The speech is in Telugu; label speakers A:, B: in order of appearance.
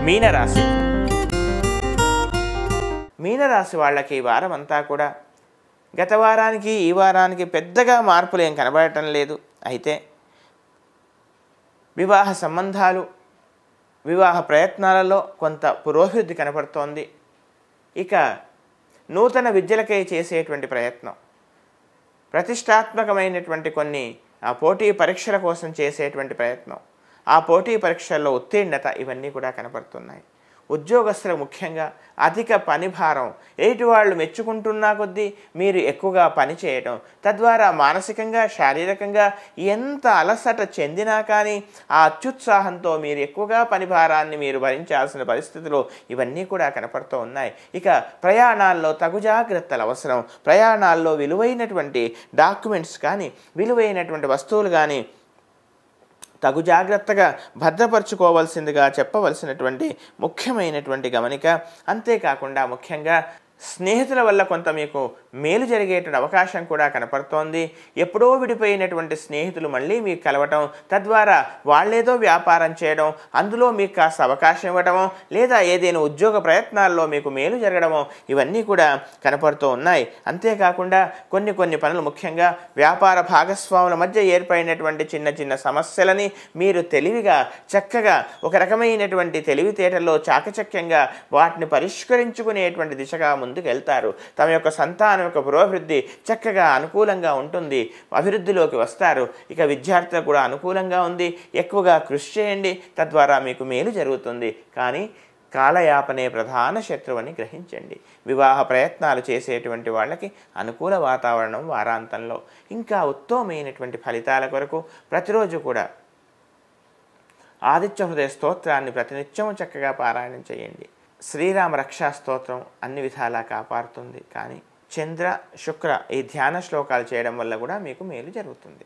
A: మీనరాశి. మీనరాశి వాళ్ళకి ఈ వారం అంతా కూడా గత వారానికి ఈ వారానికి పెద్దగా మార్పులు ఏం కనబడటం లేదు. అయితే వివాహ సంబంధాలు, వివాహ ప్రయత్నాలలో కొంత పురోభివృద్ధి కనపడుతోంది. ఇక నూతన విద్యలకై చేసేటువంటి ప్రయత్నం, ప్రతిష్టాత్మకమైనటువంటి కొన్ని పోటీ పరీక్షల కోసం చేసేటువంటి ప్రయత్నం, ఆ పోటీ పరీక్షల్లో ఉత్తీర్ణత, ఇవన్నీ కూడా కనపడుతున్నాయి. ఉద్యోగస్తులు ముఖ్యంగా అధిక పని భారం, ఎదుటి వాళ్ళు మెచ్చుకుంటున్నా కొద్దీ మీరు ఎక్కువగా పని చేయటం, తద్వారా మానసికంగా శారీరకంగా ఎంత అలసట చెందినా కానీ ఆ అత్యుత్సాహంతో మీరు ఎక్కువగా పని భారాన్ని మీరు భరించాల్సిన పరిస్థితులు ఇవన్నీ కూడా కనపడుతూ ఉన్నాయి. ఇక ప్రయాణాల్లో తగు జాగ్రత్తలు అవసరం. ప్రయాణాల్లో విలువైనటువంటి డాక్యుమెంట్స్ కానీ, విలువైనటువంటి వస్తువులు కానీ తగు జాగ్రత్తగా భద్రపరచుకోవాల్సిందిగా చెప్పవలసినటువంటి ముఖ్యమైనటువంటి గమనిక. అంతేకాకుండా ముఖ్యంగా స్నేహితుల వల్ల కొంత మీకు మేలు జరిగేటువంటి అవకాశం కూడా కనపడుతోంది. ఎప్పుడో విడిపోయినటువంటి స్నేహితులు మళ్ళీ మీకు కలవటం, తద్వారా వాళ్ళేదో వ్యాపారం చేయడం, అందులో మీకు కాస్త అవకాశం ఇవ్వడమో, లేదా ఏదైనా ఉద్యోగ ప్రయత్నాల్లో మీకు మేలు జరగడమో, ఇవన్నీ కూడా కనపడుతూ ఉన్నాయి. అంతేకాకుండా కొన్ని పనులు, ముఖ్యంగా వ్యాపార భాగస్వాముల మధ్య ఏర్పడినటువంటి చిన్న చిన్న సమస్యలని మీరు తెలివిగా చక్కగా ఒక రకమైనటువంటి తెలివితేటల్లో చాకచక్యంగా వాటిని పరిష్కరించుకునేటువంటి దిశగా ముందుకు వెళ్తారు. తమ యొక్క సంతానం యొక్క పురోభివృద్ధి చక్కగా అనుకూలంగా ఉంటుంది, అభివృద్ధిలోకి వస్తారు. ఇక విద్యార్థులకు కూడా అనుకూలంగా ఉంది. ఎక్కువగా కృషి చేయండి, తద్వారా మీకు మేలు జరుగుతుంది. కానీ కాలయాపనే ప్రధాన శత్రువుని గ్రహించండి. వివాహ ప్రయత్నాలు చేసేటువంటి వాళ్ళకి అనుకూల వాతావరణం వారాంతంలో. ఇంకా ఉత్తమమైనటువంటి ఫలితాల కొరకు ప్రతిరోజు కూడా ఆదిత్య హృదయ స్తోత్రాన్ని ప్రతినిత్యం చక్కగా పారాయణం చేయండి. శ్రీరామ రక్షా స్తోత్రం అన్ని విధాలా కాపాడుతుంది. కానీ చంద్ర శుక్ర ఈ ధ్యాన శ్లోకాలు చేయడం వల్ల కూడా మీకు మేలు జరుగుతుంది.